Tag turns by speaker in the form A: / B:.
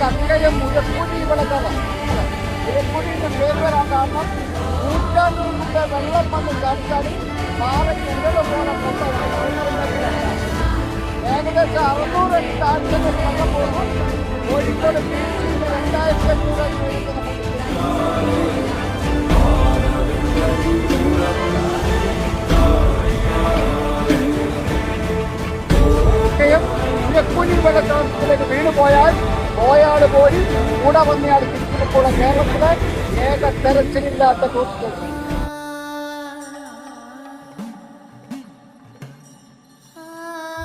A: കക്കയം മുഴക്കുഴി വിളക്കാണ്. മുഴക്കുഴിയുടെ പേര് വരാൻ കാരണം നൂറ്റാണ്ടിന് മുമ്പേ വെള്ളം വന്ന് ചാടിച്ചാടി പാറയ്ക്ക് ഉടല പോലെ ഏകദേശം 600 അടി താഴ്ചകൾ വെള്ളം പോകുമ്പോൾ കോഴിക്കോട് ബീച്ചിൽ 2500 അടി മുഴക്കുഴി വെള്ളച്ചാട്ടത്തിലേക്ക് വീണുപോയാൽ പോയാട് പോയി കൂടെ വന്നയാൾ തിരിച്ചിപ്പോൾ കേരളത്തിലെ ഏക തെരച്ചിലില്ലാത്ത ടൂറിസ്റ്റ്.